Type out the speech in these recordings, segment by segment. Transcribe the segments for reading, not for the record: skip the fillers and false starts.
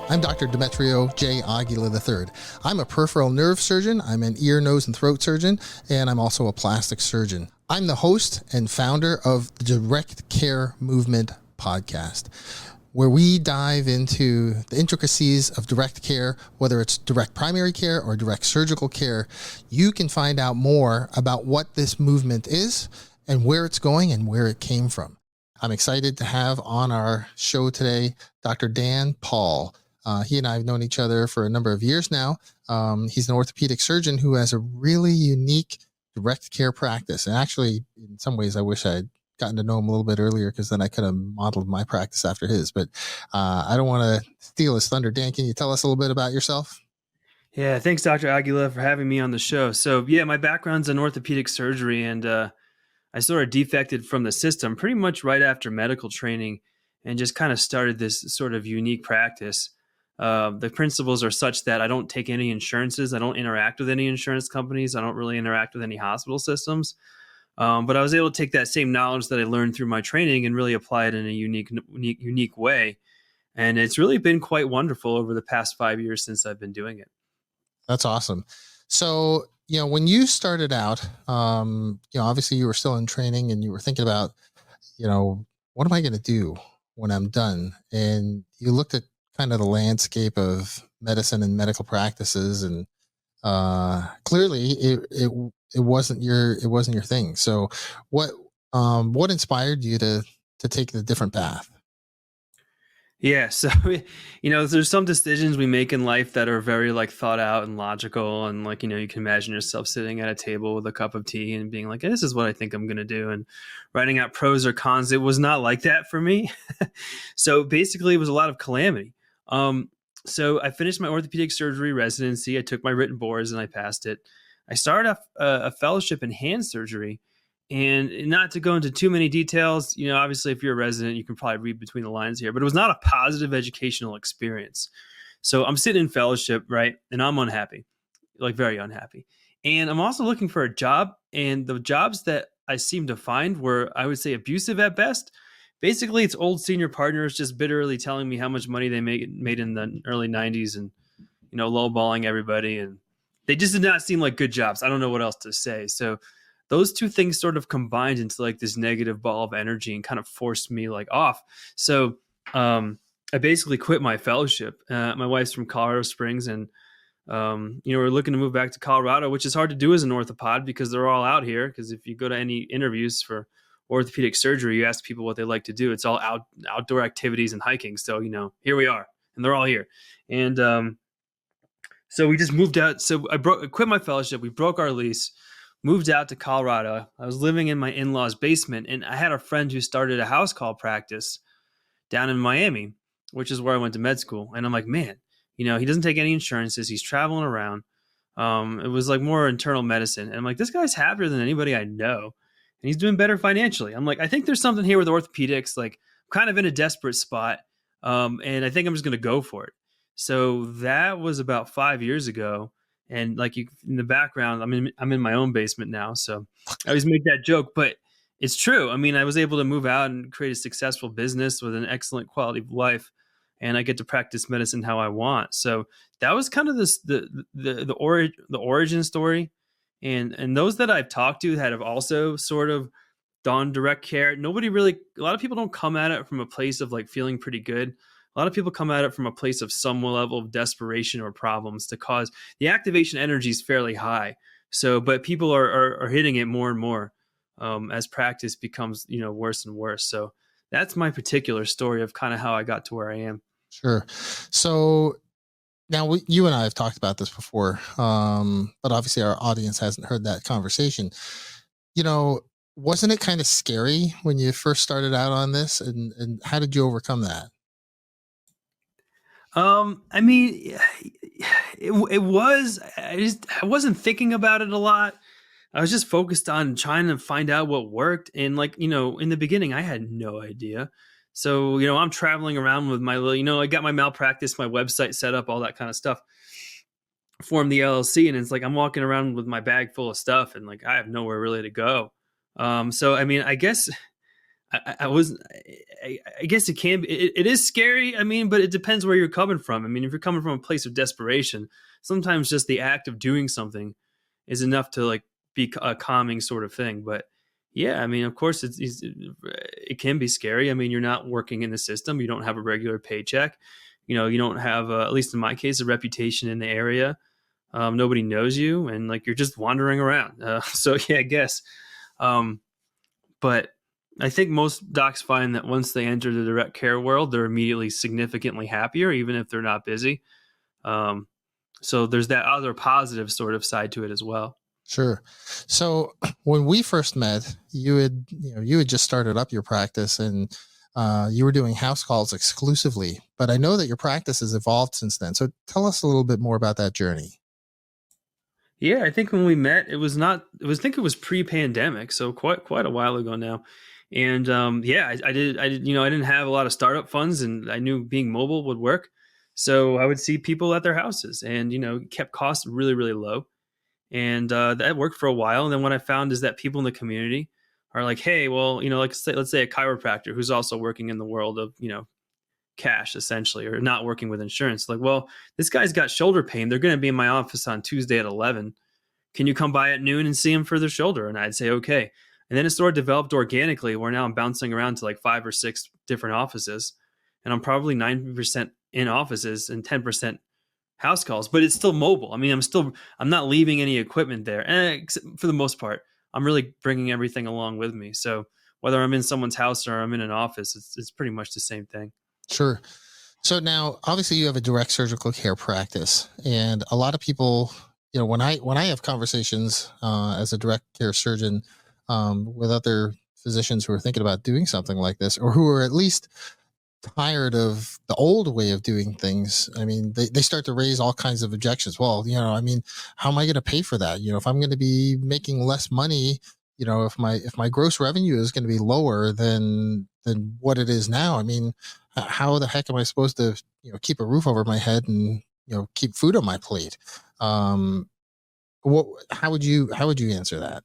I'm Dr. Demetrio J. Aguila III. I'm a peripheral nerve surgeon, I'm an ear, nose, and throat surgeon, and I'm also a plastic surgeon. I'm the host and founder of the Direct Care Movement podcast, where we dive into the intricacies of direct care, whether it's direct primary care or direct surgical care. You can find out more about what this movement is and where it's going and where it came from. I'm excited to have on our show today Dr. Dan Paull. He and I have known each other for a number of years now. He's an orthopedic surgeon who has a really unique direct care practice. And actually, in some ways, I wish I'd gotten to know him a little bit earlier, because then I could have modeled my practice after his. But I don't want to steal his thunder. Dan, can you tell us a little bit about yourself? Yeah, thanks, Dr. Aguila, for having me on the show. So, yeah, my background's in orthopedic surgery, and I sort of defected from the system pretty much right after medical training and just kind of started this sort of unique practice. The principles are such that I don't take any insurances. I don't interact with any insurance companies. I don't really interact with any hospital systems. But I was able to take that same knowledge that I learned through my training and really apply it in a unique way. And it's really been quite wonderful over the past 5 years since I've been doing it. That's awesome. So, when you started out, obviously you were still in training and you were thinking about, what am I going to do when I'm done? And you looked at kind of the landscape of medicine and medical practices, and clearly it wasn't your thing. So what inspired you to take the different path? Yeah. So, there's some decisions we make in life that are very thought out and logical. And you can imagine yourself sitting at a table with a cup of tea and being like, hey, this is what I think I'm going to do. And writing out pros or cons. It was not like that for me. So basically it was a lot of calamity. So I finished my orthopedic surgery residency. I took my written boards and I passed it. I started a fellowship in hand surgery, and not to go into too many details, obviously if you're a resident, you can probably read between the lines here, but it was not a positive educational experience. So I'm sitting in fellowship, right? And I'm unhappy, very unhappy. And I'm also looking for a job, and the jobs that I seemed to find were, I would say, abusive at best. Basically, it's old senior partners just bitterly telling me how much money they made in the early 90s and, lowballing everybody. And they just did not seem like good jobs. I don't know what else to say. So those two things sort of combined into this negative ball of energy and kind of forced me off. So I basically quit my fellowship. My wife's from Colorado Springs, and, we're looking to move back to Colorado, which is hard to do as an orthopod because they're all out here. Because if you go to any interviews for orthopedic surgery, you ask people what they like to do. It's all outdoor activities and hiking. So, here we are, and they're all here. And so we just moved out. So I quit my fellowship. We broke our lease, moved out to Colorado. I was living in my in-laws' basement, and I had a friend who started a house call practice down in Miami, which is where I went to med school. And I'm like, man, he doesn't take any insurances. He's traveling around. It was more internal medicine. And I'm like, this guy's happier than anybody I know. And he's doing better financially. I'm like, I think there's something here with orthopedics. I'm kind of in a desperate spot. And I think I'm just going to go for it. So that was about 5 years ago. And in the background, I'm in my own basement now. So I always make that joke, but it's true. I was able to move out and create a successful business with an excellent quality of life. And I get to practice medicine how I want. So that was kind of the origin story. And those that I've talked to that have also sort of done direct care, a lot of people don't come at it from a place of feeling pretty good. A lot of people come at it from a place of some level of desperation or problems to cause the activation energy is fairly high. So, but people are hitting it more and more as practice becomes, worse and worse. So that's my particular story of kind of how I got to where I am. Sure. So now you and I have talked about this before, but obviously our audience hasn't heard that conversation. Wasn't it kind of scary when you first started out on this, and how did you overcome that? It was, I wasn't thinking about it a lot. I was just focused on trying to find out what worked. And in the beginning, I had no idea. So, I'm traveling around with my little, I got my malpractice, my website set up, all that kind of stuff, formed the LLC. And it's I'm walking around with my bag full of stuff and I have nowhere really to go. So, I guess I was, I guess it can be, it is scary. I mean, but it depends where you're coming from. I mean, if you're coming from a place of desperation, sometimes just the act of doing something is enough to like be a calming sort of thing. But yeah, I mean, of course it can be scary. I mean, you're not working in the system. You don't have a regular paycheck. You don't have, at least in my case, a reputation in the area. Nobody knows you, and like you're just wandering around. So yeah, I guess. Um, but I think most docs find that once they enter the direct care world, they're immediately significantly happier, even if they're not busy. Um, so there's that other positive sort of side to it as well. Sure. So when we first met, you had just started up your practice, and you were doing house calls exclusively. But I know that your practice has evolved since then. So tell us a little bit more about that journey. Yeah, I think when we met, I think it was pre-pandemic, so quite a while ago now. And yeah, I did, I didn't have a lot of startup funds, and I knew being mobile would work. So I would see people at their houses, and kept costs really, really low. And that worked for a while. And then what I found is that people in the community are like, hey, well, like let's say a chiropractor who's also working in the world of cash essentially, or not working with insurance. Like, well, this guy's got shoulder pain. They're going to be in my office on Tuesday at 11. Can you come by at noon and see him for their shoulder? And I'd say, okay. And then it sort of developed organically, where now I'm bouncing around to like 5 or 6 different offices, and I'm probably 90% in offices and 10% house calls, but it's still mobile. I mean, I'm not leaving any equipment there. And for the most part, I'm really bringing everything along with me. So whether I'm in someone's house or I'm in an office, it's pretty much the same thing. Sure. So now, obviously, you have a direct surgical care practice, and a lot of people, when I have conversations as a direct care surgeon with other physicians who are thinking about doing something like this, or who are at least tired of the old way of doing things, I mean, they start to raise all kinds of objections. Well, I mean, how am I going to pay for that? If I'm going to be making less money, if my gross revenue is going to be lower than what it is now, I mean, how the heck am I supposed to, keep a roof over my head and, keep food on my plate? How would you answer that?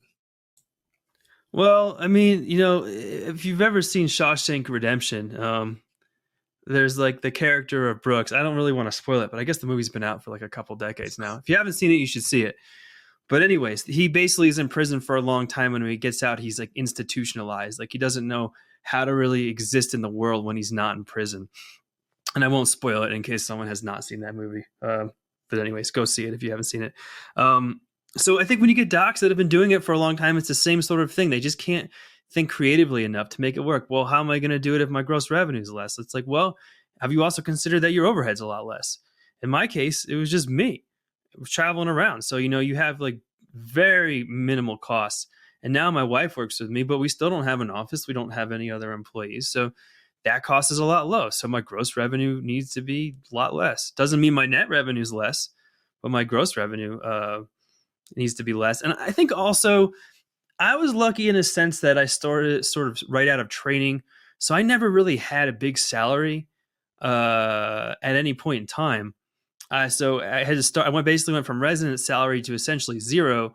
Well, I mean, if you've ever seen Shawshank Redemption, there's like the character of Brooks. I don't really want to spoil it, but I guess the movie's been out for like a couple decades now. If you haven't seen it, you should see it. But anyways, he basically is in prison for a long time, and when he gets out, he's like institutionalized. Like he doesn't know how to really exist in the world when he's not in prison. And I won't spoil it in case someone has not seen that movie. But anyways, go see it if you haven't seen it. So I think when you get docs that have been doing it for a long time, it's the same sort of thing. They just can't think creatively enough to make it work. Well, how am I going to do it if my gross revenue is less? It's like, well, have you also considered that your overhead's a lot less? In my case, it was just me. It was traveling around. So, you have like very minimal costs. And now my wife works with me, but we still don't have an office. We don't have any other employees. So that cost is a lot low. So my gross revenue needs to be a lot less. Doesn't mean my net revenue is less, but my gross revenue needs to be less. And I think also I was lucky in a sense that I started sort of right out of training. So I never really had a big salary at any point in time. So I had to start. I basically went from resident salary to essentially zero,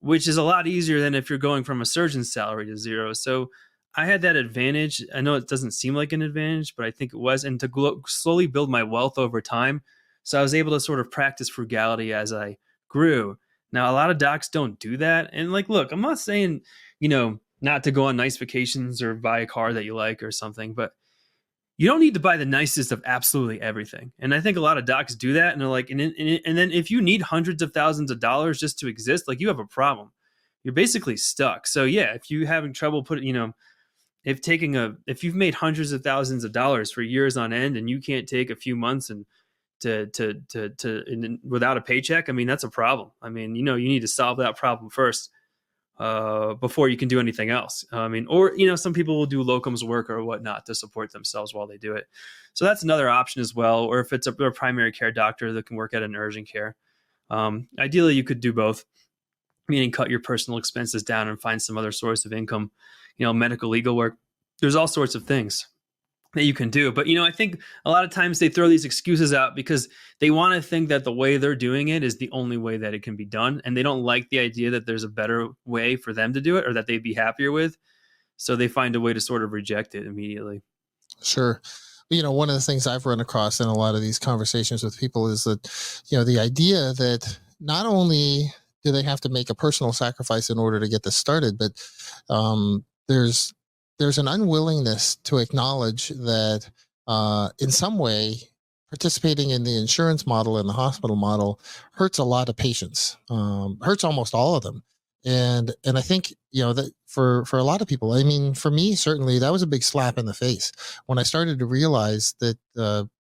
which is a lot easier than if you're going from a surgeon's salary to zero. So I had that advantage. I know it doesn't seem like an advantage, but I think it was. And to slowly build my wealth over time. So I was able to sort of practice frugality as I grew. Now, a lot of docs don't do that. And like, look, I'm not saying, not to go on nice vacations or buy a car that you like or something, but you don't need to buy the nicest of absolutely everything. And I think a lot of docs do that. And they're like, and then if you need hundreds of thousands of dollars just to exist, like you have a problem. You're basically stuck. So yeah, if you're having trouble if you've made hundreds of thousands of dollars for years on end and you can't take a few months and without a paycheck, I mean, that's a problem. I mean, you need to solve that problem first before you can do anything else. I mean, or, some people will do locums work or whatnot to support themselves while they do it. So that's another option as well. Or if it's a primary care doctor that can work at an urgent care. Ideally, you could do both, meaning cut your personal expenses down and find some other source of income, medical legal work. There's all sorts of things that you can do. But, I think a lot of times they throw these excuses out because they want to think that the way they're doing it is the only way that it can be done. And they don't like the idea that there's a better way for them to do it or that they'd be happier with. So they find a way to sort of reject it immediately. Sure. One of the things I've run across in a lot of these conversations with people is that, the idea that not only do they have to make a personal sacrifice in order to get this started, but there's an unwillingness to acknowledge that in some way participating in the insurance model and the hospital model hurts a lot of patients, hurts almost all of them. And I think, that for a lot of people, I mean, for me, certainly that was a big slap in the face when I started to realize that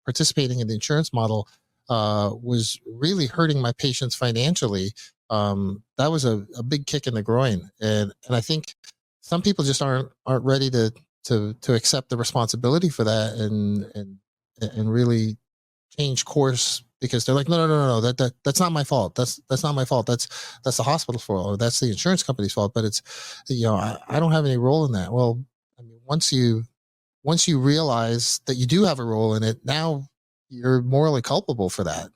participating in the insurance model was really hurting my patients financially. That was a big kick in the groin. And I think some people just aren't ready to accept the responsibility for that and really change course, because they're like, no, that's not my fault. That's not my fault. That's the hospital's fault, or that's the insurance company's fault. But it's, I don't have any role in that. Well, I mean, once you realize that you do have a role in it, now you're morally culpable for that.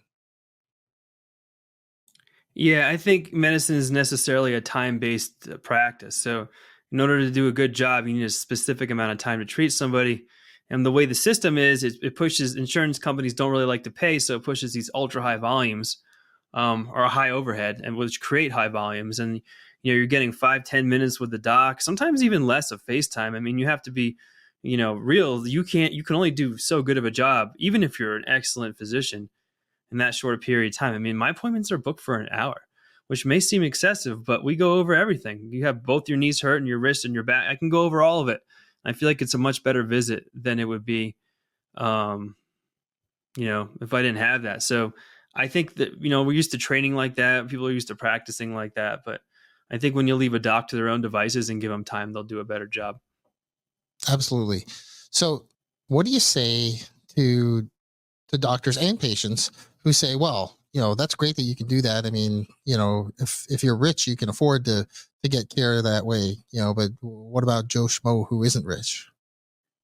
Yeah, I think medicine is necessarily a time-based practice. So, in order to do a good job, you need a specific amount of time to treat somebody. And the way the system is, it pushes, insurance companies don't really like to pay, so it pushes these ultra high volumes or a high overhead, and which create high volumes. And you're getting 5-10 minutes with the doc, sometimes even less of FaceTime. I mean, you have to be real. You can only do so good of a job, even if you're an excellent physician, in that short period of time. I mean, my appointments are booked for an hour, which may seem excessive, but we go over everything. You have both your knees hurt and your wrist and your back. I can go over all of it. I feel like it's a much better visit than it would be, if I didn't have that. So I think that, we're used to training like that. People are used to practicing like that. But I think when you leave a doc to their own devices and give them time, they'll do a better job. Absolutely. So what do you say to doctors and patients who say, well, that's great that you can do that. I mean, if you're rich, you can afford to get care that way, but what about Joe Schmo who isn't rich?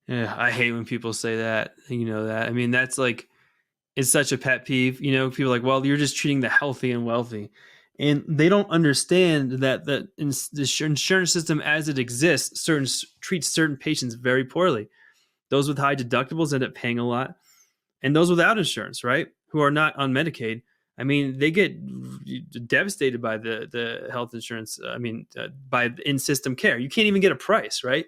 Yeah, I hate when people say that. That. I mean, that's like, it's such a pet peeve. People are like, well, you're just treating the healthy and wealthy. And they don't understand that the insurance system as it exists treats certain patients very poorly. Those with high deductibles end up paying a lot. And those without insurance, right, who are not on Medicaid, I mean, they get devastated by the health insurance. I mean, by in-system care. You can't even get a price, right?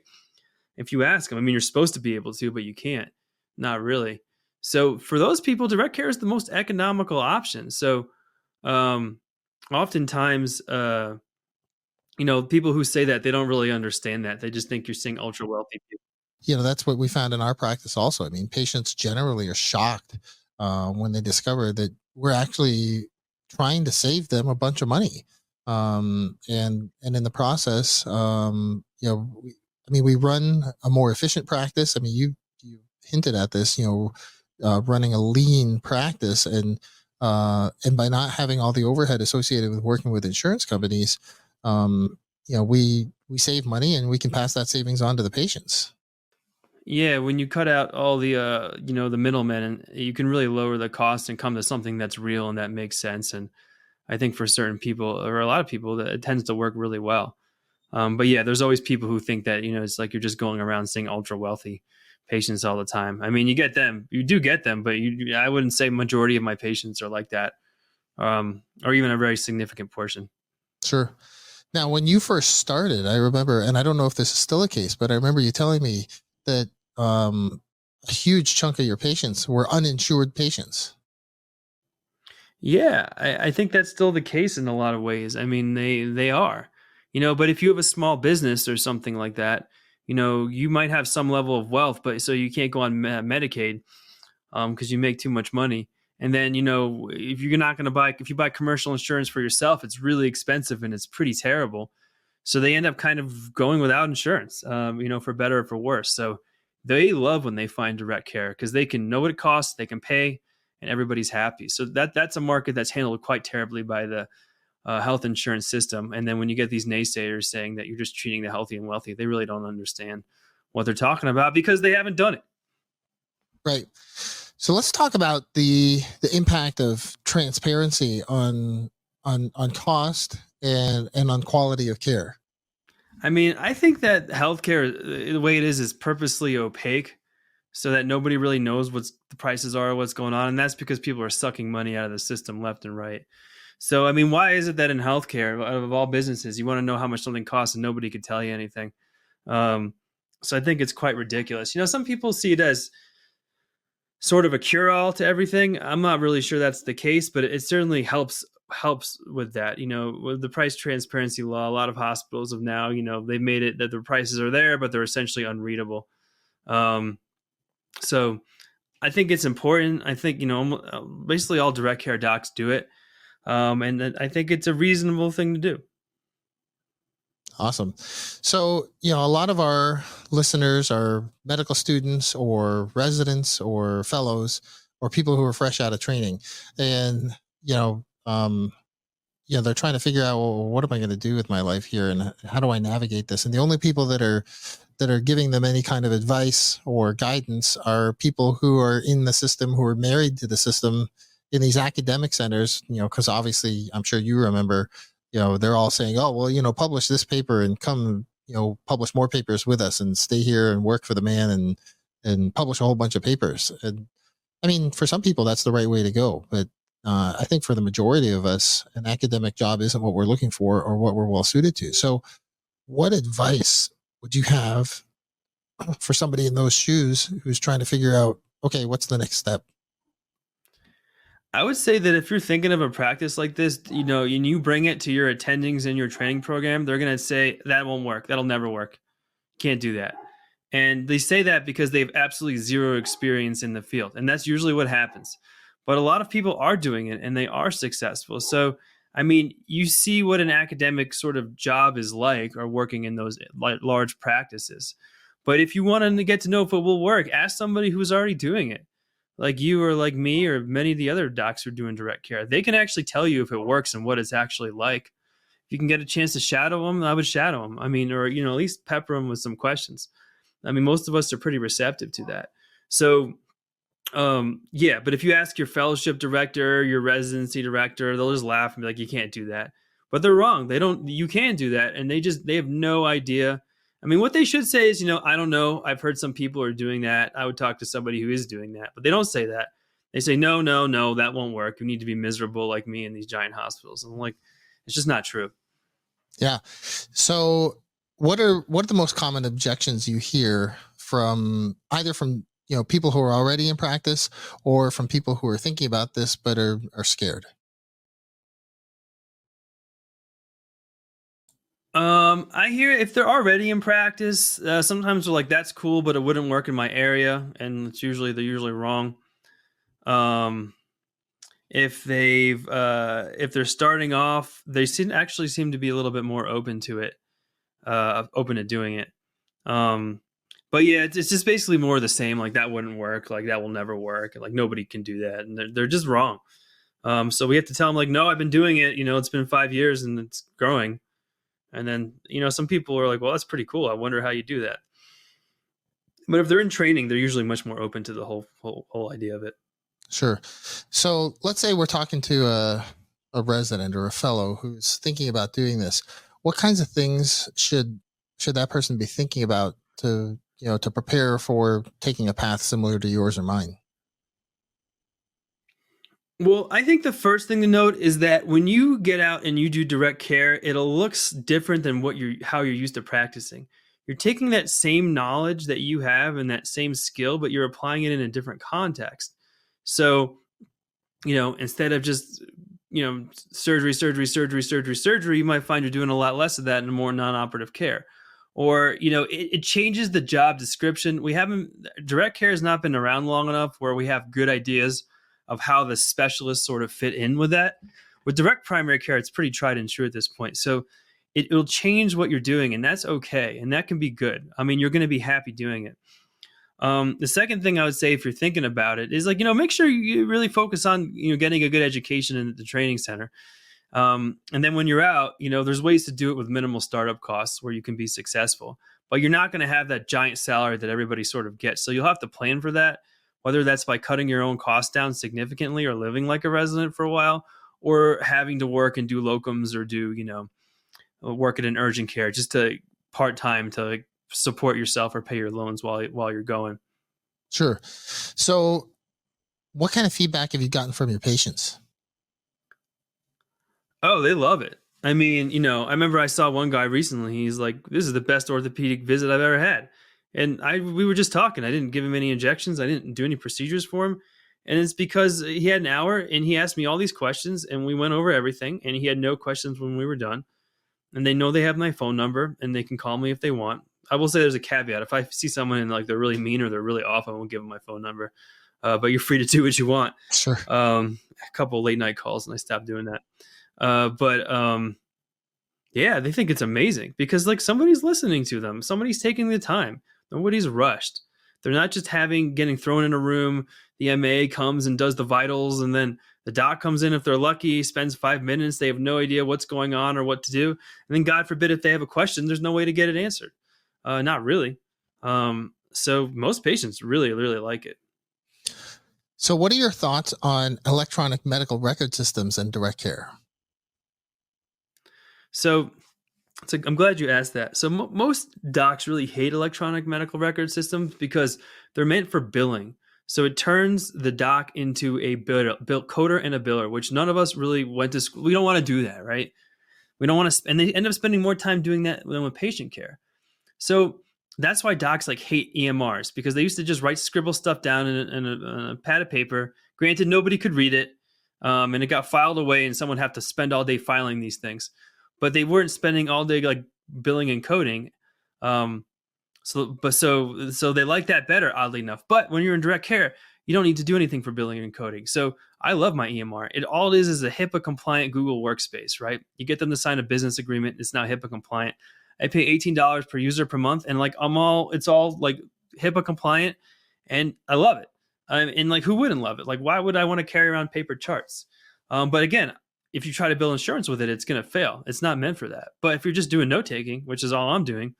If you ask them, I mean, you're supposed to be able to, but you can't. Not really. So for those people, direct care is the most economical option. So oftentimes, people who say that, they don't really understand that. They just think you're seeing ultra wealthy people. That's what we found in our practice also. I mean, patients generally are shocked when they discover that we're actually trying to save them a bunch of money. And in the process, we run a more efficient practice. I mean, you hinted at this, running a lean practice, and by not having all the overhead associated with working with insurance companies, we save money and we can pass that savings on to the patients. Yeah, when you cut out all the the middlemen, and you can really lower the cost and come to something that's real and that makes sense. And I think for certain people, or a lot of people, that it tends to work really well. But yeah, there's always people who think that it's like you're just going around seeing ultra wealthy patients all the time. I mean, you do get them, but I wouldn't say majority of my patients are like that, or even a very significant portion. Sure. Now, when you first started, I remember, and I don't know if this is still the case, but I remember you telling me that a huge chunk of your patients were uninsured patients. Yeah, I think that's still the case in a lot of ways. I mean, they are, but if you have a small business or something like that, you might have some level of wealth, but so you can't go on Medicaid because you make too much money. And then, if you're not going to if you buy commercial insurance for yourself, it's really expensive and it's pretty terrible. So they end up kind of going without insurance, for better or for worse. So they love when they find direct care because they can know what it costs, they can pay, and everybody's happy. So that's a market that's handled quite terribly by the health insurance system. And then when you get these naysayers saying that you're just treating the healthy and wealthy, they really don't understand what they're talking about because they haven't done it. Right. So let's talk about the impact of transparency on cost and on quality of care. I mean, I think that healthcare, the way it is purposely opaque so that nobody really knows what the prices are, what's going on. And that's because people are sucking money out of the system left and right. So, I mean, why is it that in healthcare, of all businesses, you want to know how much something costs and nobody could tell you anything? Um, so I think it's quite ridiculous. Some people see it as sort of a cure-all to everything. I'm not really sure that's the case, but it certainly helps with that. With the price transparency law, a lot of hospitals have now, they've made it that the prices are there, but they're essentially unreadable. So I think it's important. I think, basically all direct care docs do it. And I think it's a reasonable thing to do. Awesome. So, a lot of our listeners are medical students or residents or fellows or people who are fresh out of training. And, they're trying to figure out, well, what am I going to do with my life here? And how do I navigate this? And the only people that are giving them any kind of advice or guidance are people who are in the system, who are married to the system in these academic centers, because obviously I'm sure you remember, they're all saying, oh, well, publish this paper and come, publish more papers with us and stay here and work for the man and publish a whole bunch of papers. And I mean, for some people, that's the right way to go. But I think for the majority of us, an academic job isn't what we're looking for or what we're well suited to. So what advice would you have for somebody in those shoes who's trying to figure out, okay, what's the next step? I would say that if you're thinking of a practice like this, and you bring it to your attendings in your training program, they're going to say that won't work. That'll never work. Can't do that. And they say that because they have absolutely zero experience in the field. And that's usually what happens. But a lot of people are doing it and they are successful. So, I mean, you see what an academic sort of job is like or working in those large practices. But if you want to get to know if it will work, ask somebody who's already doing it. Like you or like me or many of the other docs who are doing direct care. They can actually tell you if it works and what it's actually like. If you can get a chance to shadow them, I would shadow them. I mean, or, at least pepper them with some questions. I mean, most of us are pretty receptive to that. So, but if you ask your fellowship director, your residency director, they'll just laugh and be like, you can't do that. But they're wrong. You can do that. And they have no idea. I mean, what they should say is, I don't know. I've heard some people are doing that. I would talk to somebody who is doing that, but they don't say that. They say, no, that won't work. You need to be miserable like me in these giant hospitals. And I'm like, it's just not true. Yeah. So what are the most common objections you hear from either from, people who are already in practice or from people who are thinking about this, but are scared? I hear if they're already in practice, sometimes they're like, that's cool, but it wouldn't work in my area. And they're usually wrong. If they're starting off, they seem to be a little bit more open to it, open to doing it. But yeah, it's just basically more of the same. Like that wouldn't work. Like that will never work. Like nobody can do that. And they're just wrong. So we have to tell them like, no, I've been doing it. It's been 5 years and it's growing. And then, some people are like, well, that's pretty cool. I wonder how you do that. But if they're in training, they're usually much more open to the whole idea of it. Sure. So let's say we're talking to a resident or a fellow who's thinking about doing this. What kinds of things should that person be thinking about to prepare for taking a path similar to yours or mine? Well, I think the first thing to note is that when you get out and you do direct care, it looks different than how you're used to practicing. You're taking that same knowledge that you have and that same skill, but you're applying it in a different context. So, instead of just, surgery, you might find you're doing a lot less of that in more non-operative care. Or, it changes the job description. Direct care has not been around long enough where we have good ideas of how the specialists sort of fit in with that. With direct primary care, it's pretty tried and true at this point. So it'll change what you're doing, and that's okay. And that can be good. I mean, you're going to be happy doing it. The second thing I would say, if you're thinking about it, is like, make sure you really focus on, getting a good education in the training center. And then when you're out, there's ways to do it with minimal startup costs where you can be successful, but you're not going to have that giant salary that everybody sort of gets. So you'll have to plan for that, whether that's by cutting your own costs down significantly or living like a resident for a while, or having to work and do locums or do, work at an urgent care just to part-time to like support yourself or pay your loans while you're going. Sure. So what kind of feedback have you gotten from your patients? Oh, they love it. I mean, I remember I saw one guy recently. He's like, "This is the best orthopedic visit I've ever had." And we were just talking. I didn't give him any injections. I didn't do any procedures for him. And it's because he had an hour and he asked me all these questions and we went over everything and he had no questions when we were done. And they know they have my phone number and they can call me if they want. I will say there's a caveat. If I see someone and like they're really mean or they're really off, I won't give them my phone number. But you're free to do what you want. Sure. A couple of late night calls and I stopped doing that. Yeah, they think it's amazing because like somebody's listening to them. Somebody's taking the time. Nobody's rushed. They're not just getting thrown in a room. The MA comes and does the vitals and then the doc comes in if they're lucky, spends 5 minutes. They have no idea what's going on or what to do. And then God forbid if they have a question, there's no way to get it answered. Not really. So most patients really, really like it. So what are your thoughts on electronic medical record systems and direct care? So I'm glad you asked that. So most docs really hate electronic medical record systems because they're meant for billing. So it turns the doc into a coder and a biller, which none of us really went to school. We don't want to do that, right? We don't want to, and they end up spending more time doing that than with patient care. So that's why docs like hate EMRs because they used to just scribble stuff down in a pad of paper. Granted, nobody could read it, and it got filed away, and someone had to spend all day filing these things. But they weren't spending all day like billing and coding. So they like that better, oddly enough. But when you're in direct care, you don't need to do anything for billing and coding. So I love my EMR. All it is a HIPAA compliant Google workspace, right? You get them to sign a business agreement. It's now HIPAA compliant. I pay $18 per user per month, and like it's all like HIPAA compliant, and I love it. And like, who wouldn't love it? Like, why would I want to carry around paper charts? But again, if you try to bill insurance with it, it's going to fail. It's not meant for that. But if you're just doing note taking, which is all I'm doing,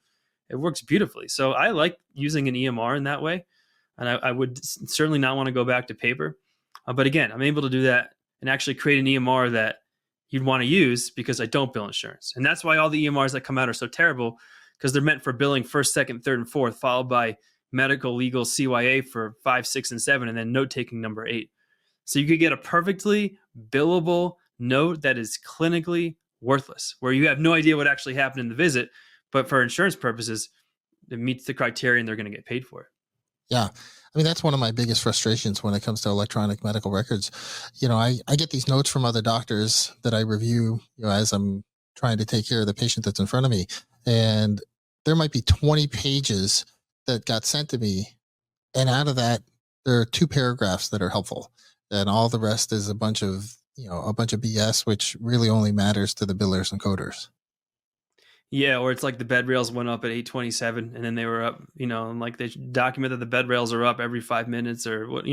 it works beautifully. So I like using an EMR in that way. And I would certainly not want to go back to paper. But again, I'm able to do that and actually create an EMR that you'd want to use because I don't bill insurance. And that's why all the EMRs that come out are so terrible because they're meant for billing first, second, third, and fourth, followed by medical, legal, CYA for 5, 6, and 7, and then note taking number 8. So you could get a perfectly billable note that is clinically worthless, where you have no idea what actually happened in the visit, but for insurance purposes, it meets the criteria and they're going to get paid for it. Yeah. I mean, that's one of my biggest frustrations when it comes to electronic medical records. I get these notes from other doctors that I review, as I'm trying to take care of the patient that's in front of me. And there might be 20 pages that got sent to me. And out of that, there are 2 paragraphs that are helpful. And all the rest is a bunch of BS, which really only matters to the billers and coders. Yeah, or it's like the bed rails went up at 8:27 and then they were up, and like they document that the bed rails are up every 5 minutes or what,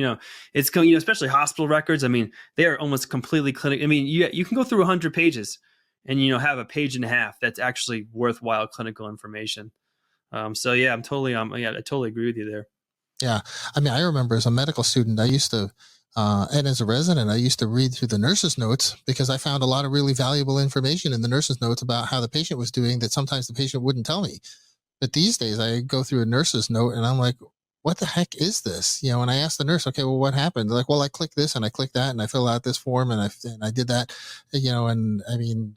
it's, especially hospital records. I mean, they are almost completely clinical. I mean, you can go through 100 pages and, have a page and a half that's actually worthwhile clinical information. So yeah, I totally agree with you there. Yeah. I mean, I remember as a medical student, I used to, and as a resident, I used to read through the nurse's notes because I found a lot of really valuable information in the nurse's notes about how the patient was doing that sometimes the patient wouldn't tell me. But these days I go through a nurse's note and I'm like, what the heck is this? And I asked the nurse, okay, well, what happened? They're like, well, I clicked this and I clicked that and I filled out this form and I did that, and I mean,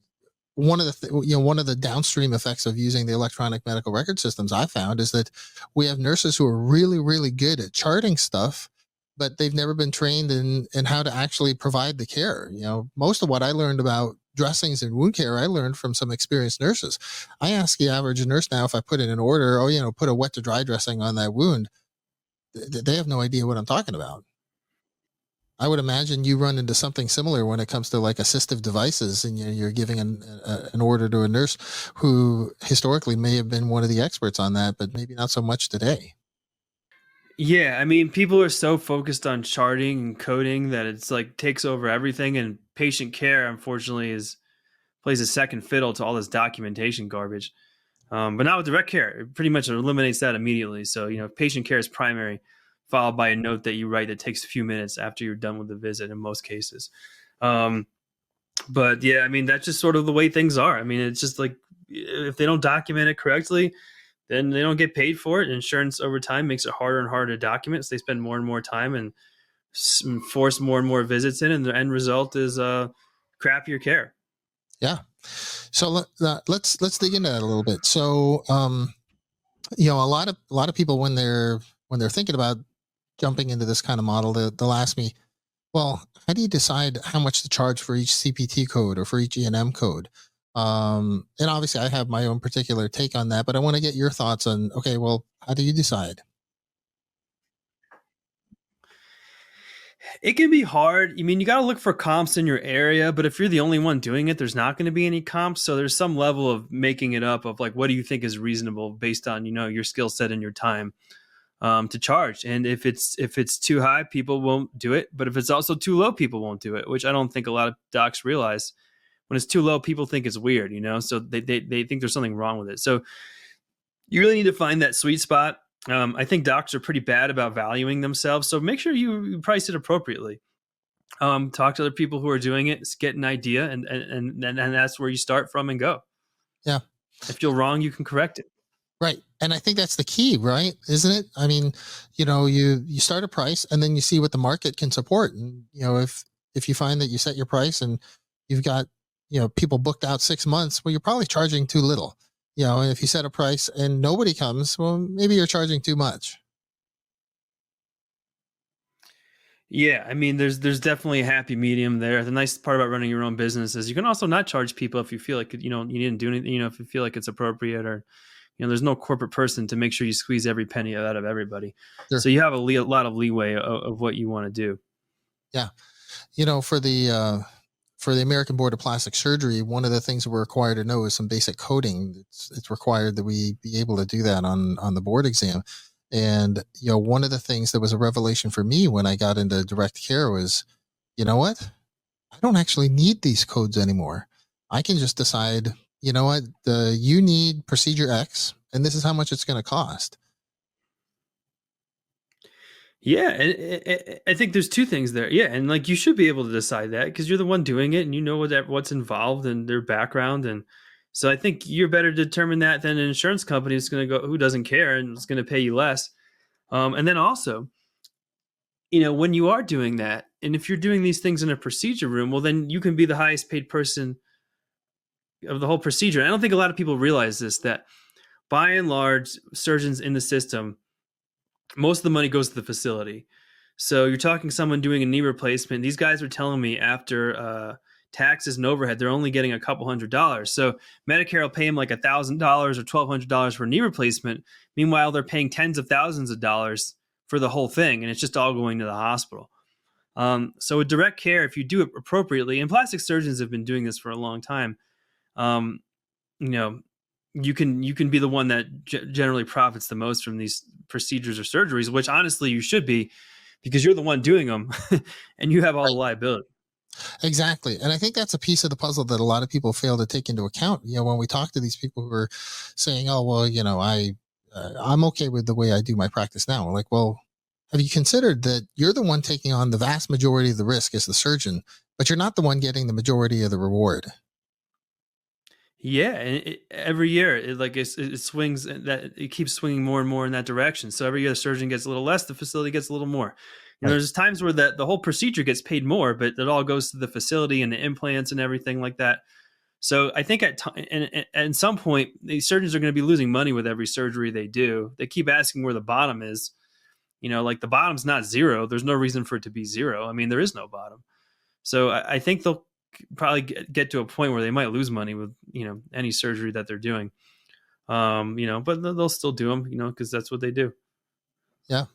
one of the downstream effects of using the electronic medical record systems I found is that we have nurses who are really, really good at charting stuff, but they've never been trained in how to actually provide the care. Most of what I learned about dressings and wound care, I learned from some experienced nurses. I ask the average nurse now if I put in an order, put a wet to dry dressing on that wound. They have no idea what I'm talking about. I would imagine you run into something similar when it comes to like assistive devices and you're giving an order to a nurse who historically may have been one of the experts on that, but maybe not so much today. Yeah, I mean, people are so focused on charting and coding that it's like takes over everything, and patient care, unfortunately, plays a second fiddle to all this documentation garbage. But now with direct care, it pretty much eliminates that immediately. So, patient care is primary, followed by a note that you write that takes a few minutes after you're done with the visit in most cases. But yeah, I mean, that's just sort of the way things are. I mean, it's just like if they don't document it correctly, then they don't get paid for it. Insurance over time makes it harder and harder to document. So they spend more and more time and force more and more visits in, and the end result is crappier care. Yeah. So let's dig into that a little bit. So a lot of people when they're thinking about jumping into this kind of model, they'll ask me, well, how do you decide how much to charge for each CPT code or for each E&M code? And obviously I have my own particular take on that, but I want to get your thoughts on, okay, well, how do you decide? It can be hard. I mean, you got to look for comps in your area, but if you're the only one doing it, there's not going to be any comps. So there's some level of making it up of like, what do you think is reasonable based on, your skill set and your time to charge. And if it's too high, people won't do it. But if it's also too low, people won't do it, which I don't think a lot of docs realize. When it's too low, people think it's weird, so they think there's something wrong with it. So you really need to find that sweet spot. I think docs are pretty bad about valuing themselves. So make sure you price it appropriately. Talk to other people who are doing it, get an idea, and that's where you start from and go. Yeah. If you're wrong, you can correct it. Right. And I think that's the key, right? Isn't it? I mean, you start a price and then you see what the market can support. And, if you find that you set your price and you've got, people booked out 6 months, well, you're probably charging too little. And if you set a price and nobody comes, well, maybe you're charging too much. Yeah, I mean, there's definitely a happy medium there. The nice part about running your own business is you can also not charge people if you feel like, you didn't do anything, if you feel like it's appropriate, or, there's no corporate person to make sure you squeeze every penny out of everybody. Sure. So you have a lot of leeway of what you want to do. Yeah. For the American Board of Plastic Surgery, one of the things that we're required to know is some basic coding. It's required that we be able to do that on the board exam. And, one of the things that was a revelation for me when I got into direct care was, you know what? I don't actually need these codes anymore. I can just decide, you need procedure X, and this is how much it's going to cost. Yeah, and I think there's two things there. Yeah, and like you should be able to decide that because you're the one doing it and you know what's involved and their background. And so I think you're better to determine that than an insurance company who's going to go, who doesn't care and is going to pay you less. And then also, when you are doing that, and if you're doing these things in a procedure room, well, then you can be the highest paid person of the whole procedure. And I don't think a lot of people realize this, that by and large, surgeons in the system, most of the money goes to the facility. So you're talking someone doing a knee replacement. These guys were telling me after taxes and overhead, they're only getting a couple $100s. So Medicare will pay them like $1,000 or $1,200 for a knee replacement. Meanwhile, they're paying tens of thousands of dollars for the whole thing, and it's just all going to the hospital. So with direct care, if you do it appropriately, and plastic surgeons have been doing this for a long time, you can be the one that generally profits the most from these procedures or surgeries, which honestly you should be, because you're the one doing them and you have all the liability. Exactly. And I think that's a piece of the puzzle that a lot of people fail to take into account. When we talk to these people who are saying, oh, well, I'm okay with the way I do my practice now. We're like, well, have you considered that you're the one taking on the vast majority of the risk as the surgeon, but you're not the one getting the majority of the reward? Yeah, and every year it swings, that it keeps swinging more and more in that direction. So every year the surgeon gets a little less, the facility gets a little more. Right. There's times where the whole procedure gets paid more, but it all goes to the facility and the implants and everything like that. So I think at some point these surgeons are going to be losing money with every surgery they do. They keep asking where the bottom is. Like the bottom's not zero. There's no reason for it to be zero. I mean, there is no bottom. So I think they'll probably get to a point where they might lose money with any surgery that they're doing, but they'll still do them, because that's what they do. Yeah.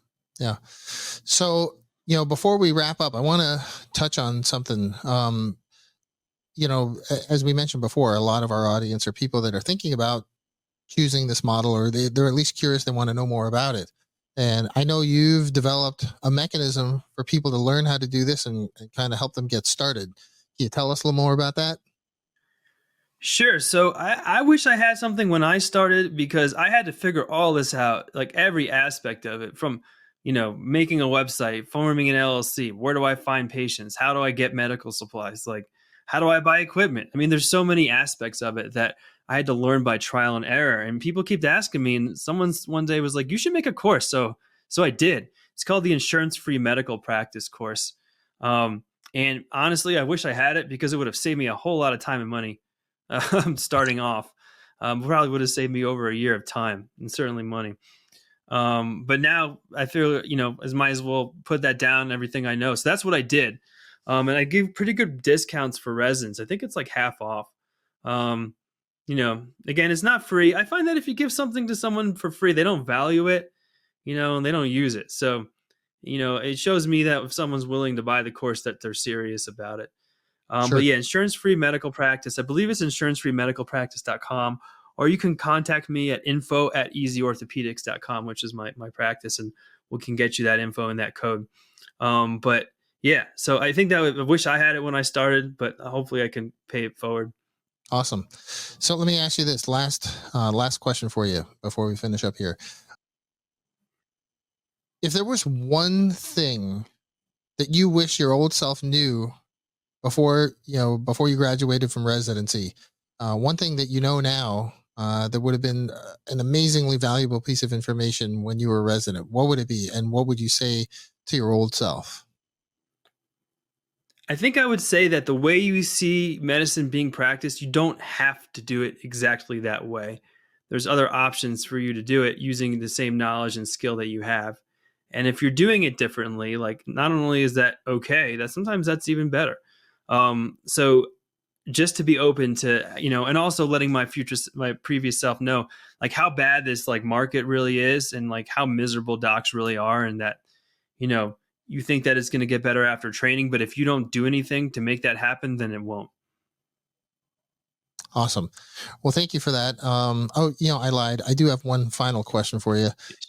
So before we wrap up, I want to touch on something. As we mentioned before, a lot of our audience are people that are thinking about choosing this model, or they're at least curious. They want to know more about it. And I know you've developed a mechanism for people to learn how to do this and kind of help them get started. Can you tell us a little more about that? Sure. So I wish I had something when I started, because I had to figure all this out, like every aspect of it, from, making a website, forming an LLC. Where do I find patients? How do I get medical supplies? Like, how do I buy equipment? I mean, there's so many aspects of it that I had to learn by trial and error. And people kept asking me, and someone one day was like, you should make a course. So I did. It's called the Insurance-Free Medical Practice course. And honestly, I wish I had it because it would have saved me a whole lot of time and money starting off. Probably would have saved me over a year of time and certainly money. But now I feel, I might as well put that down and everything I know. So that's what I did. And I give pretty good discounts for residents. I think it's like half off. Again, it's not free. I find that if you give something to someone for free, they don't value it, and they don't use it. So, it shows me that if someone's willing to buy the course, that they're serious about it. Sure. But yeah, insurance-free medical practice. I believe it's insurancefreemedicalpractice.com, or you can contact me at info@easyorthopedics.com, which is my practice, and we can get you that info and that code. But yeah, so I think I wish I had it when I started, but hopefully I can pay it forward. Awesome. So let me ask you this last question for you before we finish up here. If there was one thing that you wish your old self knew before you graduated from residency, one thing that you know now that would have been an amazingly valuable piece of information when you were a resident, what would it be? And what would you say to your old self? I think I would say that the way you see medicine being practiced, you don't have to do it exactly that way. There's other options for you to do it using the same knowledge and skill that you have. And if you're doing it differently, like, not only is that okay, that sometimes that's even better. So just to be open to, and also letting my previous self know, like, how bad this like market really is, and like how miserable docs really are, and that, you think that it's going to get better after training, but if you don't do anything to make that happen, then it won't. Awesome. Well, thank you for that. I lied. I do have one final question for you.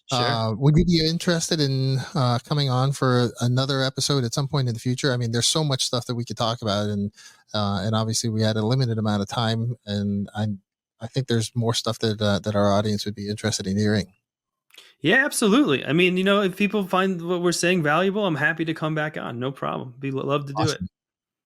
Sure. Would you be interested in coming on for another episode at some point in the future? I mean, there's so much stuff that we could talk about, and obviously we had a limited amount of time, and I think there's more stuff that our audience would be interested in hearing. Yeah, absolutely. I mean, if people find what we're saying valuable, I'm happy to come back on. No problem. Love to do it.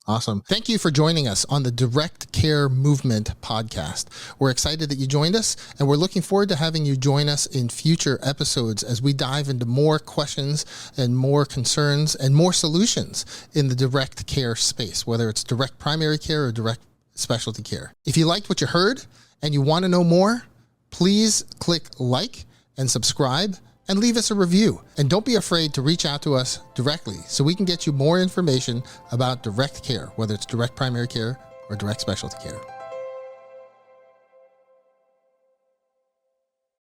Awesome. Thank you for joining us on the Direct Care Movement podcast. We're excited that you joined us, and we're looking forward to having you join us in future episodes as we dive into more questions and more concerns and more solutions in the direct care space, whether it's direct primary care or direct specialty care. If you liked what you heard and you want to know more, please click like and subscribe and leave us a review. And don't be afraid to reach out to us directly so we can get you more information about direct care, whether it's direct primary care or direct specialty care.